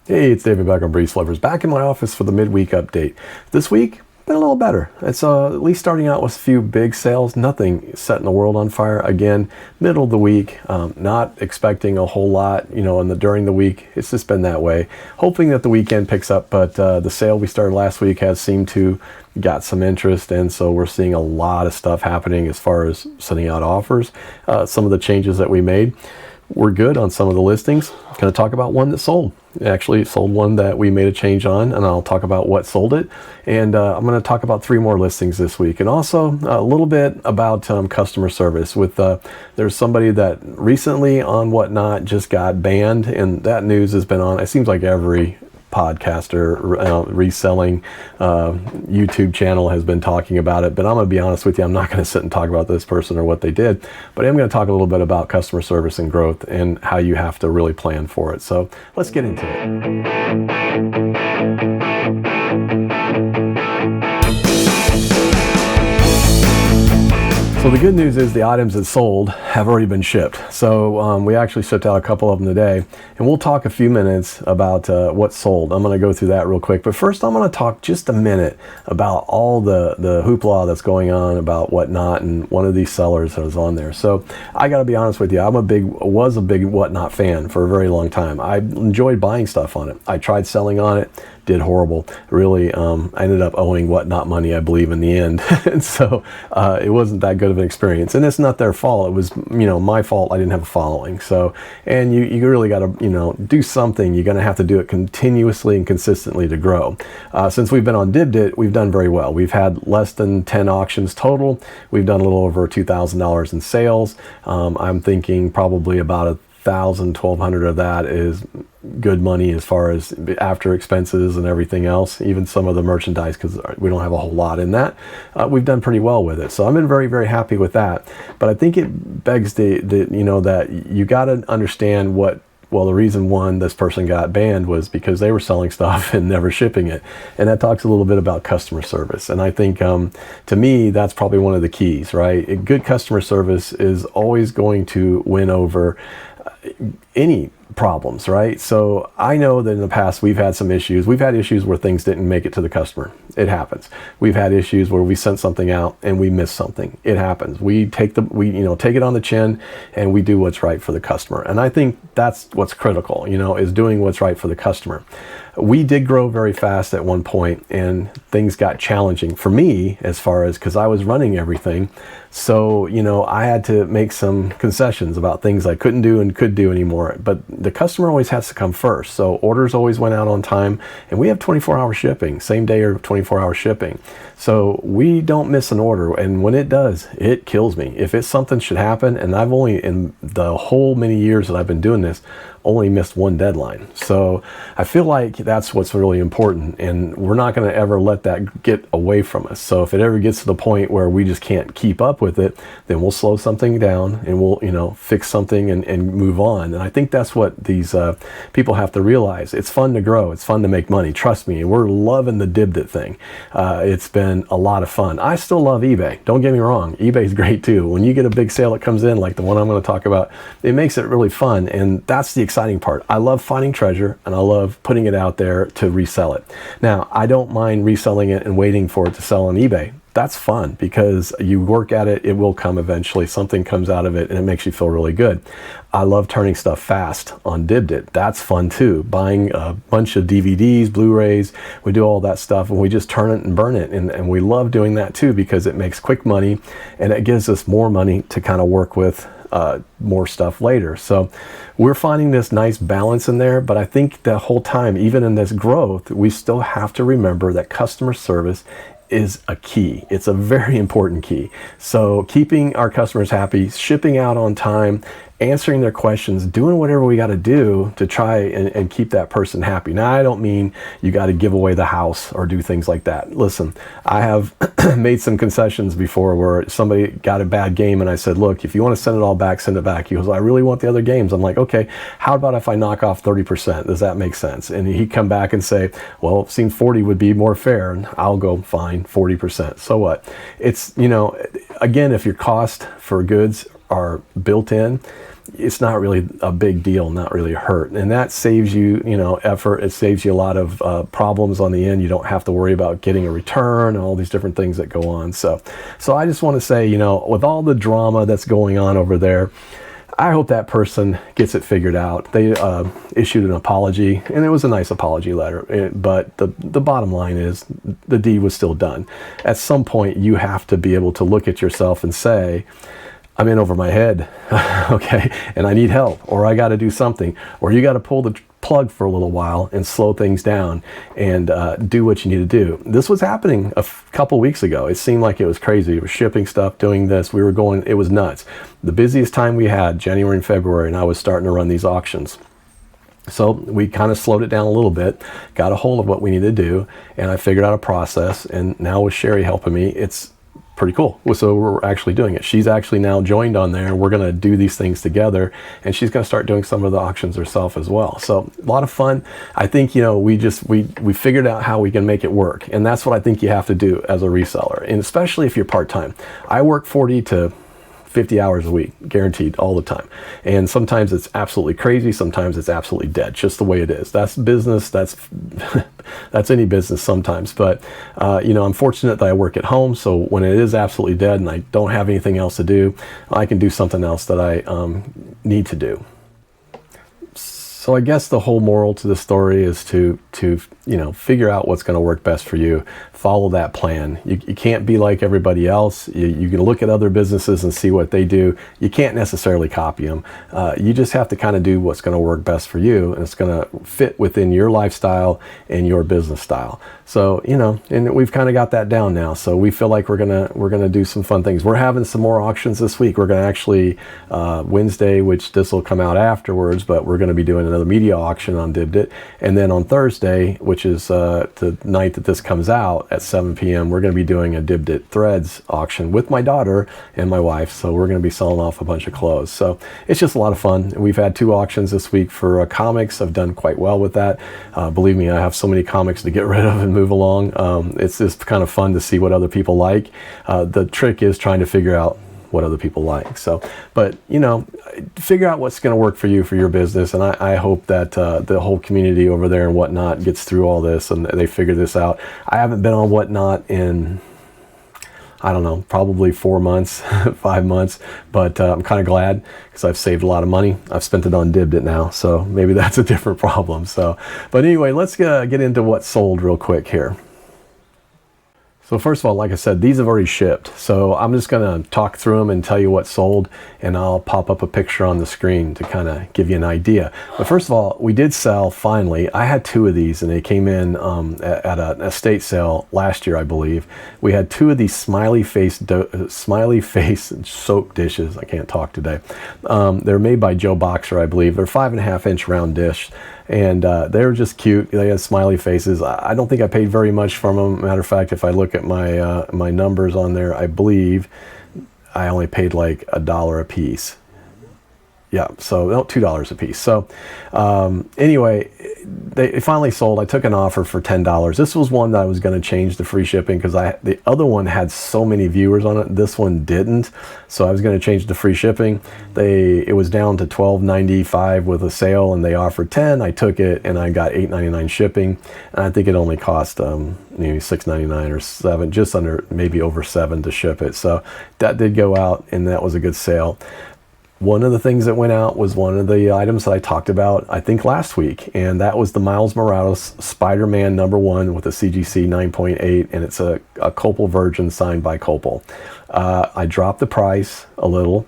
Hey, it's David back on BreezeFlippers, back in my office for the midweek update. This week, been a little better. It's at least starting out with a few big sales, nothing setting the world on fire. Again, middle of the week, not expecting a whole lot, during the week. It's just been that way. Hoping that the weekend picks up, but the sale we started last week has seemed to got some interest, and so we're seeing a lot of stuff happening as far as sending out offers. Some of the changes that we made were good on some of the listings. I'm going to talk about one that sold. Actually, sold one that we made a change on, and I'll talk about what sold it. And I'm going to talk about 3 more listings this week, and also a little bit about customer service. There's somebody that recently on Whatnot just got banned, and that news has been on. It seems like every podcaster, reselling YouTube channel has been talking about it, but I'm going to be honest with you, I'm not going to sit and talk about this person or what they did, but I'm going to talk a little bit about customer service and growth and how you have to really plan for it. So let's get into it. So the good news is the items that sold have already been shipped. So we actually shipped out a couple of them today, and we'll talk a few minutes about what sold. I'm going to go through that real quick, but first I'm going to talk just a minute about all the hoopla that's going on about Whatnot and one of these sellers that was on there. So I got to be honest with you, was a big Whatnot fan for a very long time. I enjoyed buying stuff on it. I tried selling on it. Did horrible. Really, I ended up owing Whatnot money, I believe, in the end. And so it wasn't that good of an experience. And it's not their fault. It was, my fault. I didn't have a following. So, and you really got to, do something. You're going to have to do it continuously and consistently to grow. Since we've been on Dibdit, we've done very well. We've had less than 10 auctions total. We've done a little over $2,000 in sales. I'm thinking probably about $1,200 of that is good money as far as after expenses and everything else, even some of the merchandise, because we don't have a whole lot in that. We've done pretty well with it. So I've been very, very happy with that. But I think it begs that you got to understand the reason one, this person got banned was because they were selling stuff and never shipping it. And that talks a little bit about customer service. And I think, to me, that's probably one of the keys, right? A good customer service is always going to win over any problems, right? So I know that in the past we've had some issues. We've had issues where things didn't make it to the customer. It happens. We've had issues where we sent something out and we missed something. It happens. We take it on the chin and we do what's right for the customer. And I think that's what's critical, is doing what's right for the customer. We did grow very fast at one point, and things got challenging for me as far as, because I was running everything. So, I had to make some concessions about things I couldn't do and could do anymore. But the customer always has to come first. So orders always went out on time, and we have 24-hour shipping, same day or 24-hour shipping. So we don't miss an order. And when it does, it kills me. If it's something should happen, and I've only, in the whole many years that I've been doing this, only missed one deadline. So I feel like that's what's really important, and we're not going to ever let that get away from us. So if it ever gets to the point where we just can't keep up with it, then we'll slow something down and we'll fix something and move on. And I think that's what these people have to realize. It's fun to grow. It's fun to make money. Trust me. We're loving the Dibdit thing. It's been a lot of fun. I still love eBay. Don't get me wrong. eBay's great too. When you get a big sale that comes in, like the one I'm going to talk about, it makes it really fun, and that's the exciting part. I love finding treasure, and I love putting it out there to resell it. Now, I don't mind reselling it and waiting for it to sell on eBay. That's fun because you work at it, it will come eventually. Something comes out of it and it makes you feel really good. I love turning stuff fast on Dibdit. That's fun too. Buying a bunch of DVDs, Blu-rays, we do all that stuff and we just turn it and burn it. And we love doing that too because it makes quick money and it gives us more money to kind of work with more stuff later. So we're finding this nice balance in there, but I think the whole time, even in this growth, we still have to remember that customer service is a key. It's a very important key. So keeping our customers happy, shipping out on time, answering their questions, doing whatever we got to do to try and keep that person happy. Now, I don't mean you got to give away the house or do things like that. Listen, I have made some concessions before where somebody got a bad game and I said, look, if you want to send it all back, send it back. He goes, I really want the other games. I'm like, okay, how about if I knock off 30%? Does that make sense? And he'd come back and say, well, it seems 40 would be more fair. And I'll go, fine, 40%. So what? It's, again, if your cost for goods are built in, it's not really a big deal, not really a hurt. And that saves you, effort. It saves you a lot of problems on the end. You don't have to worry about getting a return and all these different things that go on. So I just want to say, with all the drama that's going on over there, I hope that person gets it figured out. They issued an apology, and it was a nice apology letter. But the bottom line is the deed was still done. At some point, you have to be able to look at yourself and say, I'm in over my head, okay, and I need help, or I got to do something, or you got to pull the plug for a little while and slow things down and do what you need to do. This was happening a couple weeks ago. It seemed like it was crazy. It was shipping stuff, doing this. We were going, it was nuts. The busiest time we had, January and February, and I was starting to run these auctions. So we kind of slowed it down a little bit, got a hold of what we needed to do, and I figured out a process, and now with Sherry helping me, it's pretty cool. So we're actually doing it. She's actually now joined on there, and we're going to do these things together, and she's going to start doing some of the auctions herself as well. So a lot of fun. I think, we figured out how we can make it work, and that's what I think you have to do as a reseller, and especially if you're part-time. I work 40 to 50 hours a week, guaranteed, all the time. And sometimes it's absolutely crazy. Sometimes it's absolutely dead, just the way it is. That's business. That's that's any business sometimes. But, I'm fortunate that I work at home. So when it is absolutely dead and I don't have anything else to do, I can do something else that I need to do. So I guess the whole moral to the story is to figure out what's going to work best for you. Follow that plan. You can't be like everybody else. You can look at other businesses and see what they do. You can't necessarily copy them. You just have to kind of do what's going to work best for you, and it's going to fit within your lifestyle and your business style. So, and we've kind of got that down now. So we feel like we're gonna do some fun things. We're having some more auctions this week. We're gonna actually Wednesday, which this will come out afterwards, but we're gonna be doing another media auction on DibDit, and then on Thursday, which is the night that this comes out at 7 p.m., we're going to be doing a DibDit Threads auction with my daughter and my wife. So we're going to be selling off a bunch of clothes. So it's just a lot of fun. We've had 2 auctions this week for comics. I've done quite well with that. Believe me, I have so many comics to get rid of and move along. It's just kind of fun to see what other people like. The trick is trying to figure out what other people like. So, but figure out what's going to work for you, for your business. And I hope that the whole community over there and Whatnot gets through all this and they figure this out. I haven't been on Whatnot in, I don't know, probably 4 months, 5 months, but I'm kind of glad because I've saved a lot of money. I've spent it on DibDit now, so maybe that's a different problem. So, but anyway, let's get into what sold real quick here. So first of all, like I said, these have already shipped. So I'm just going to talk through them and tell you what sold, and I'll pop up a picture on the screen to kind of give you an idea. But first of all, we did sell finally. I had 2 of these, and they came in at an estate sale last year, I believe. We had 2 of these smiley face soap dishes. I can't talk today. They're made by Joe Boxer, I believe. They're 5.5-inch round dish. And they were just cute. They had smiley faces. I don't think I paid very much for them. Matter of fact, if I look at my my numbers on there, I believe I only paid like $1 a piece. Yeah, so no, $2 a piece. So anyway, they finally sold. I took an offer for $10. This was one that I was going to change the free shipping because the other one had so many viewers on it. This one didn't, so I was going to change the free shipping. It was down to $12.95 with a sale, and they offered $10. I took it, and I got $8.99 shipping, and I think it only cost maybe $6.99 or $7, just under, maybe over $7 to ship it. So that did go out, and that was a good sale. One of the things that went out was one of the items that I talked about, I think, last week, and that was the Miles Morales Spider-Man #1 with a CGC 9.8, and it's a Copal version signed by Copal. I dropped the price a little,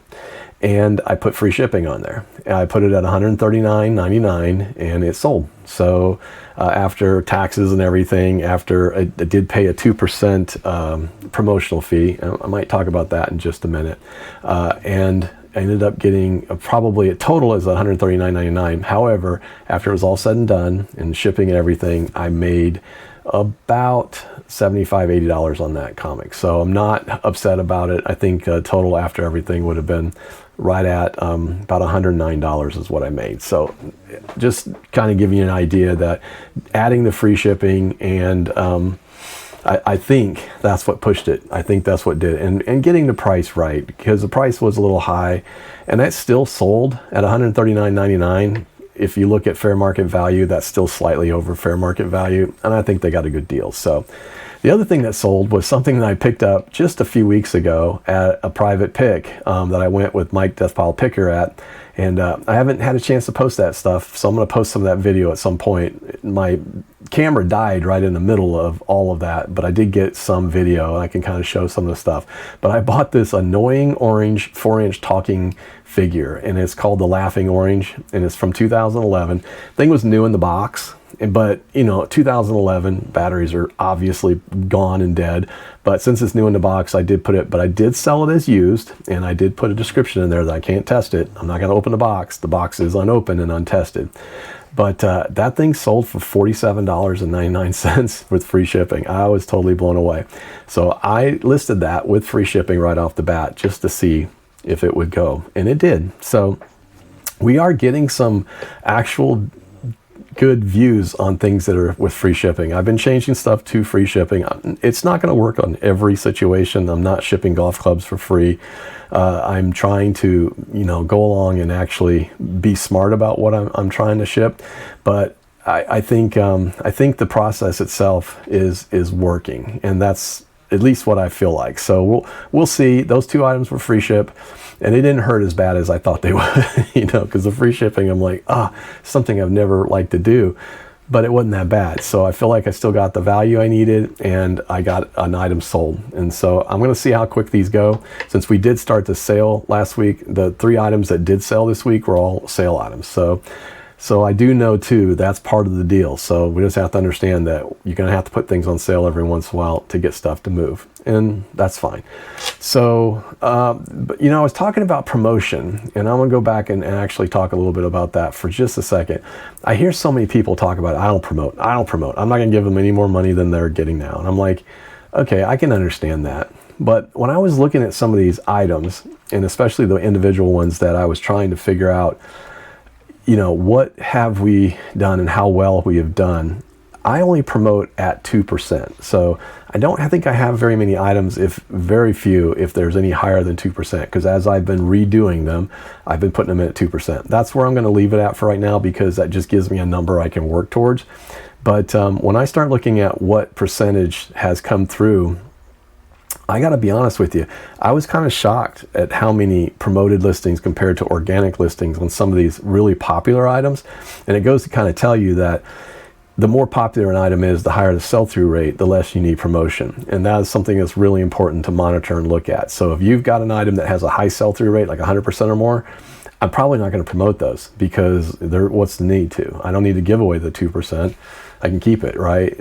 and I put free shipping on there. I put it at $139.99, and it sold. So after taxes and everything, after I did pay a 2% promotional fee, I might talk about that in just a minute, and I ended up getting probably a total is $139.99. However, after it was all said and done and shipping and everything, I made about $75, $80 on that comic. So I'm not upset about it. I think total after everything would have been right at about $109 is what I made. So just kind of giving you an idea that adding the free shipping and I think that's what pushed it. I think that's what did it. And getting the price right, because the price was a little high, and that still sold at $139.99. If you look at fair market value, that's still slightly over fair market value, and I think they got a good deal. So the other thing that sold was something that I picked up just a few weeks ago at a private pick that I went with Mike Deathpile Picker at. And I haven't had a chance to post that stuff, so I'm going to post some of that video at some point. My camera died right in the middle of all of that, but I did get some video, and I can kind of show some of the stuff. But I bought this annoying orange 4-inch talking figure, and it's called the Laughing Orange, and it's from 2011. Thing was new in the box. But, 2011 batteries are obviously gone and dead. But since it's new in the box, I did put it, but I did sell it as used, and I did put a description in there that I can't test it. I'm not going to open the box. The box is unopened and untested. But that thing sold for $47.99 with free shipping. I was totally blown away. So I listed that with free shipping right off the bat just to see if it would go. And it did. So we are getting some actual good views on things that are with free shipping. I've been changing stuff to free shipping. It's not going to work on every situation. I'm not shipping golf clubs for free. I'm trying to, go along and actually be smart about what I'm trying to ship. But I think the process itself is working, and that's at least what I feel like. So we'll see. Those 2 items were free ship, and they didn't hurt as bad as I thought they would, because the free shipping, I'm like, something I've never liked to do, but it wasn't that bad. So I feel like I still got the value I needed, and I got an item sold. And so I'm going to see how quick these go. Since we did start the sale last week, the 3 items that did sell this week were all sale items. So I do know too, that's part of the deal. So we just have to understand that you're going to have to put things on sale every once in a while to get stuff to move. And that's fine. So, but, I was talking about promotion, and I'm going to go back and actually talk a little bit about that for just a second. I hear so many people talk about, I don't promote. I'm not going to give them any more money than they're getting now. And I'm like, okay, I can understand that. But when I was looking at some of these items, and especially the individual ones that I was trying to figure out, what have we done and how well we have done, I only promote at 2%. So I think I have very many items, if there's any higher than 2%, because as I've been redoing them, I've been putting them in at 2%. That's where I'm going to leave it at for right now, because that just gives me a number I can work towards. But when I start looking at what percentage has come through, I got to be honest with you, I was kind of shocked at how many promoted listings compared to organic listings on some of these really popular items. And it goes to kind of tell you that the more popular an item is, the higher the sell-through rate, the less you need promotion. And that is something that's really important to monitor and look at. So if you've got an item that has a high sell-through rate, like 100% or more, I'm probably not going to promote those, because what's the need to? I don't need to give away the 2%. I can keep it, right?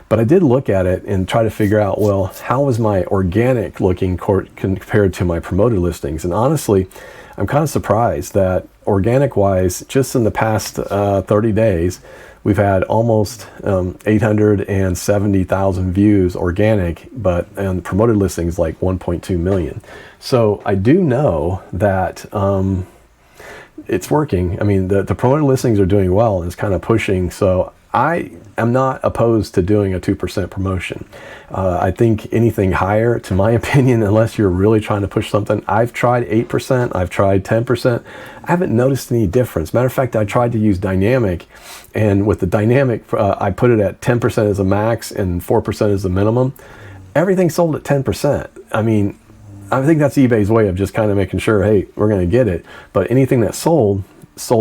But I did look at it and try to figure out, well, how is my organic looking compared to my promoted listings? And honestly, I'm kind of surprised that organic-wise, just in the past 30 days, we've had almost 870,000 views organic, but on promoted listings, like 1.2 million. So I do know that it's working. I mean, the promoted listings are doing well, and it's kind of pushing. So I am not opposed to doing a 2% promotion. I think anything higher, to my opinion, unless you're really trying to push something, I've tried 8%, I've tried 10%. I haven't noticed any difference. Matter of fact, I tried to use dynamic, and with the dynamic, I put it at 10% as a max and 4% as the minimum. Everything sold at 10%. I mean, I think that's eBay's way of just kind of making sure, hey, we're going to get it. But anything that sold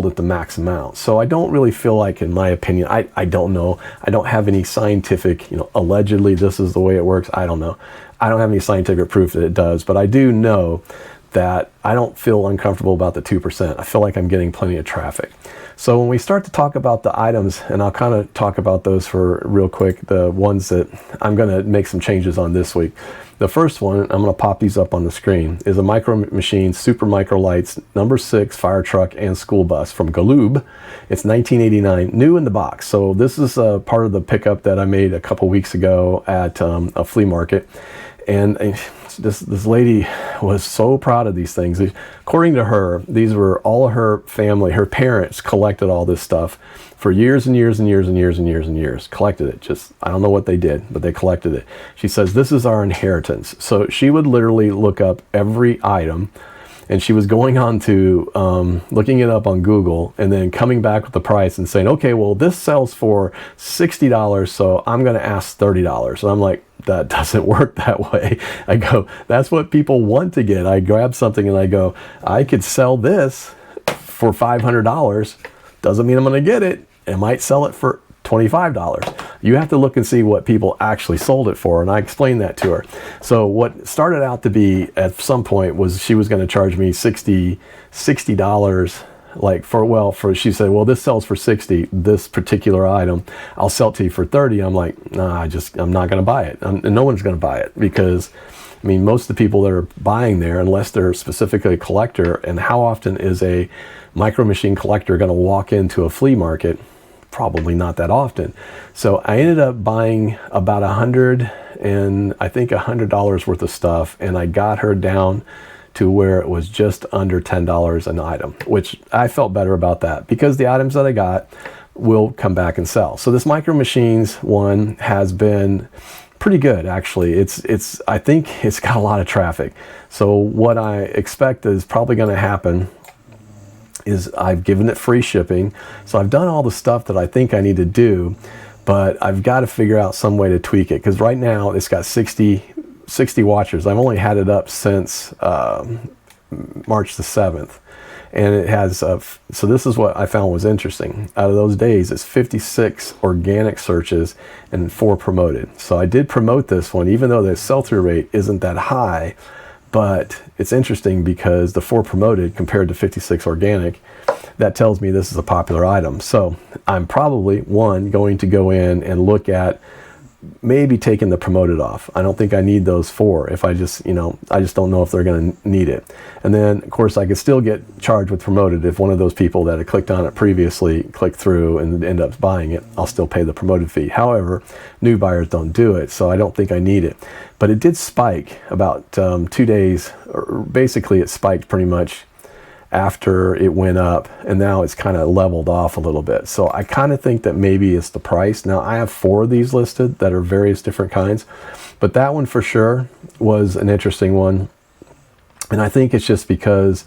at the max amount. So I don't really feel like, in my opinion, I don't know. I don't have any scientific, allegedly this is the way it works. I don't know. I don't have any scientific proof that it does, but I do know that I don't feel uncomfortable about the 2%. I feel like I'm getting plenty of traffic. So when we start to talk about the items, and I'll kind of talk about those for real quick, the ones that I'm going to make some changes on this week. The first one, I'm going to pop these up on the screen, is a Micro Machine Super Micro Lights number 6 fire truck and school bus from Galoob. It's $19.89, new in the box. So this is part of the pickup that I made a couple weeks ago at a flea market. And this lady was so proud of these things. According to her, these were all her family, her parents collected all this stuff for years and years and years and years and years and years. Collected it. Just, I don't know what they did, but they collected it. She says, this is our inheritance. So she would literally look up every item, and she was going on to looking it up on Google and then coming back with the price and saying, okay, well, this sells for $60, so I'm going to ask $30. And I'm like, that doesn't work that way. I go, that's what people want to get. I grab something and I go, I could sell this for $500. Doesn't mean I'm going to get it. I might sell it for $25. You have to look and see what people actually sold it for, and I explained that to her. So what started out to be at some point was she was going to charge me $60, like she said, well, this sells for 60, this particular item, I'll sell it to you for 30. I'm like, nah, I'm not going to buy it. And no one's going to buy it, because I mean, most of the people that are buying there, unless they're specifically a collector, and how often is a micro machine collector going to walk into a flea market? Probably not that often. So I ended up buying about $100 worth of stuff, and I got her down to where it was just under $10 an item, which I felt better about that, because the items that I got will come back and sell. So this micro machines one has been pretty good, actually. I think it's got a lot of traffic. So what I expect is probably going to happen is I've given it free shipping. So I've done all the stuff that I think I need to do, but I've got to figure out some way to tweak it, because right now it's got 60 watchers. I've only had it up since March the 7th. And it has, so this is what I found was interesting. Out of those days, it's 56 organic searches and 4 promoted. So I did promote this one, even though the sell-through rate isn't that high. But it's interesting because the 4 promoted compared to 56 organic, that tells me this is a popular item. So I'm probably, going to go in and look at maybe taking the promoted off. I don't think I need those 4. If I just don't know if they're going to need it. And then, of course, I could still get charged with promoted. If one of those people that had clicked on it previously clicked through and end up buying it, I'll still pay the promoted fee. However, new buyers don't do it, so I don't think I need it. But it did spike about 2 days, or basically it spiked pretty much after it went up, and now it's kind of leveled off a little bit. So I kind of think that maybe it's the price. Now I have 4 of these listed that are various different kinds, but that one for sure was an interesting one. And I think it's just because,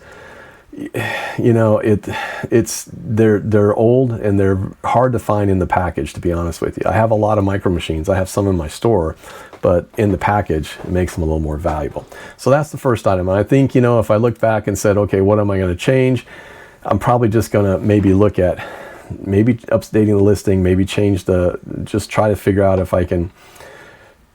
you know, they're old and they're hard to find in the package, to be honest with you. I have a lot of micro machines. I have some in my store, but in the package, it makes them a little more valuable. So that's the first item. And I think, you know, if I looked back and said, okay, what am I going to change? I'm probably just going to maybe look at updating the listing, maybe just try to figure out if I can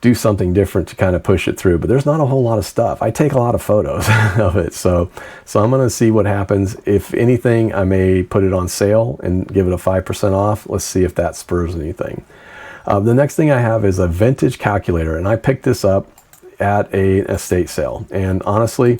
do something different to kind of push it through. But there's not a whole lot of stuff. I take a lot of photos of it. So I'm going to see what happens. If anything, I may put it on sale and give it a 5% off. Let's see if that spurs anything. The next thing I have is a vintage calculator, and I picked this up at an estate sale. And honestly,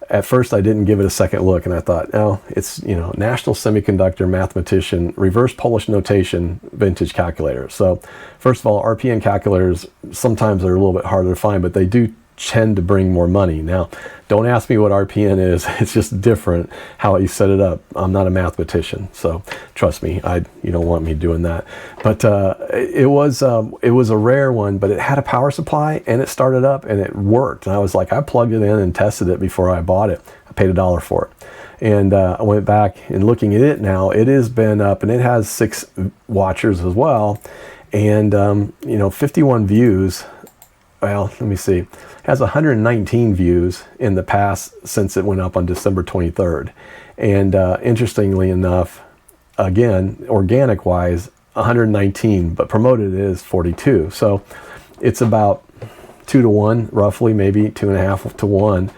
at first I didn't give it a second look, and I thought, oh, it's, you know, National Semiconductor Mathematician Reverse Polish Notation vintage calculator. So first of all, RPN calculators sometimes are a little bit harder to find, but they do tend to bring more money. Now, don't ask me what RPN is. It's just different how you set it up. I'm not a mathematician, so trust me, you don't want me doing that. But it was a rare one, but it had a power supply and it started up and it worked. And I was like, I plugged it in and tested it before I bought it. I paid $1 for it. And I went back and looking at it now, it has been up and it has 6 watchers as well. And, you know, 51 views. Well, let me see. It has 119 views in the past since it went up on December 23rd. And interestingly enough, again, organic wise, 119, but promoted is 42. So it's about 2 to 1, roughly, maybe 2.5 to 1,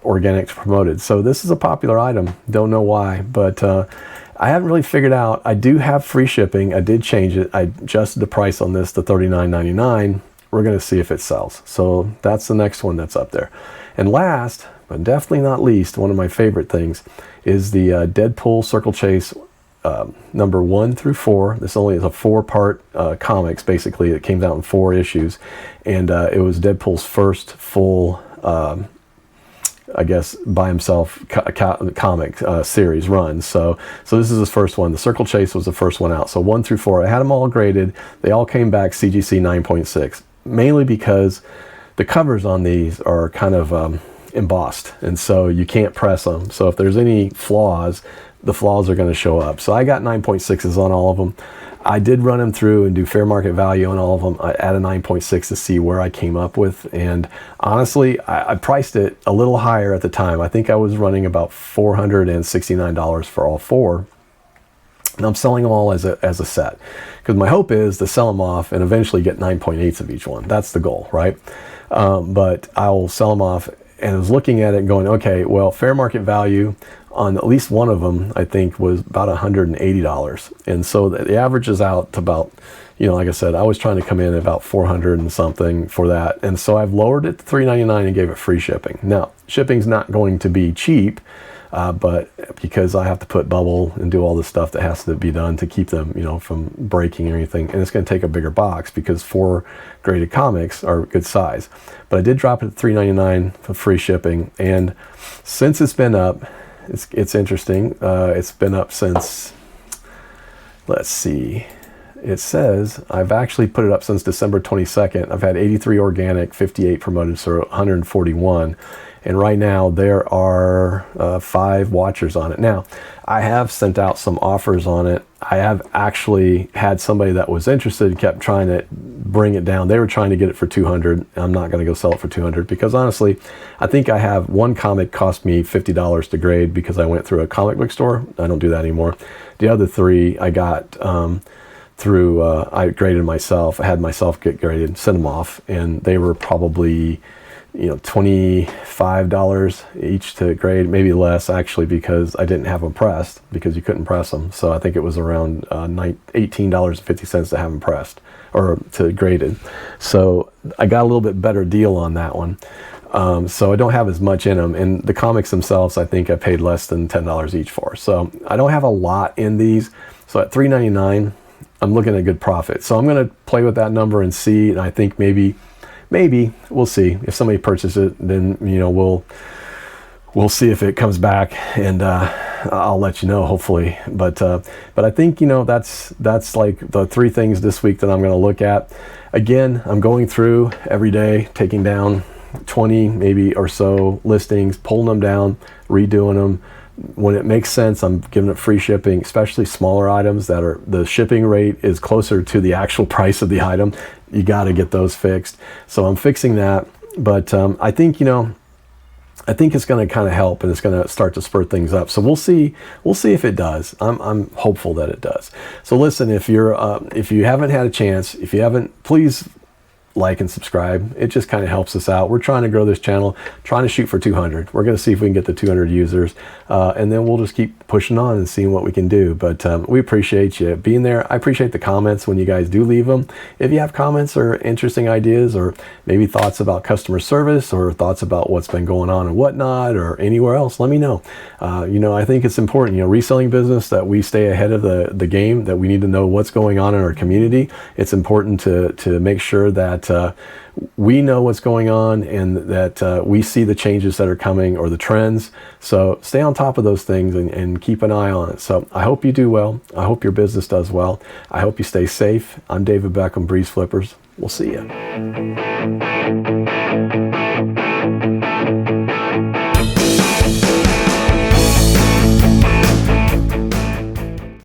organic to promoted. So this is a popular item. Don't know why, but I haven't really figured out. I do have free shipping. I did change it. I adjusted the price on this to $39.99. We're going to see if it sells. So that's the next one that's up there. And last, but definitely not least, one of my favorite things is the Deadpool Circle Chase number 1 through 4. This only is a 4-part comics, basically. It came out in 4 issues, and it was Deadpool's first full, I guess, by himself comic series run. So this is his first one. The Circle Chase was the first one out. So 1 through 4, I had them all graded. They all came back CGC 9.6, mainly because the covers on these are kind of embossed, and so you can't press them. So if there's any flaws, the flaws are going to show up. So I got 9.6s on all of them. I did run them through and do fair market value on all of them. I added 9.6 to see where I came up with, and honestly, I priced it a little higher at the time. I think I was running about $469 for all 4, and I'm selling them all as a set, because my hope is to sell them off and eventually get 9.8s of each one. That's the goal, right? But I'll sell them off, and I was looking at it going, okay, well, fair market value on at least one of them, I think, was about $180. And so the average is out to about, like I said, I was trying to come in at about 400 and something for that. And so I've lowered it to $3.99 and gave it free shipping. Now, shipping's not going to be cheap, but because I have to put bubble and do all the stuff that has to be done to keep them, from breaking or anything, and it's going to take a bigger box because 4 graded comics are a good size. But I did drop it to $3.99 for free shipping, and since it's been up, it's interesting. It's been up since, let's see, it says I've actually put it up since December 22nd. I've had 83 organic, 58 promoted, so 141. And right now there are 5 watchers on it. Now, I have sent out some offers on it. I have actually had somebody that was interested, kept trying to bring it down. They were trying to get it for 200. I'm not going to go sell it for 200 because honestly, I think I have one comic cost me $50 to grade because I went through a comic book store. I don't do that anymore. The other 3 I got through, I graded myself. I had myself get graded, sent them off, and they were probably $25 each to grade, maybe less actually, because I didn't have them pressed, because you couldn't press them. So I think it was around $18.50 to have them pressed or to graded. So I got a little bit better deal on that one. So I don't have as much in them, and the comics themselves I think I paid less than $10 each for. So I don't have a lot in these. So at $3.99 I'm looking at a good profit. So I'm going to play with that number and see, and I think maybe we'll see if somebody purchases it. Then we'll see if it comes back, and I'll let you know, hopefully. But I think that's like the 3 things this week that I'm going to look at. Again, I'm going through every day, taking down 20 maybe or so listings, pulling them down, redoing them. When it makes sense, I'm giving it free shipping, especially smaller items that are, the shipping rate is closer to the actual price of the item. You got to get those fixed. So I'm fixing that. But I think it's going to kind of help, and it's going to start to spur things up. So we'll see if it does. I'm hopeful that it does. So listen, if you haven't had a chance, please like and subscribe. It just kind of helps us out. We're trying to grow this channel, trying to shoot for 200. We're going to see if we can get to 200 users, and then we'll just keep pushing on and seeing what we can do. But we appreciate you being there. I appreciate the comments when you guys do leave them. If you have comments or interesting ideas, or maybe thoughts about customer service, or thoughts about what's been going on and whatnot, or anywhere else, let me know. I think it's important, reselling business, that we stay ahead of the game, that we need to know what's going on in our community. It's important to make sure that we know what's going on, and that we see the changes that are coming, or the trends. So stay on top of those things and keep an eye on it. So I hope you do well. I hope your business does well. I hope you stay safe. I'm David Beckham, BreezeFlippers. We'll see you.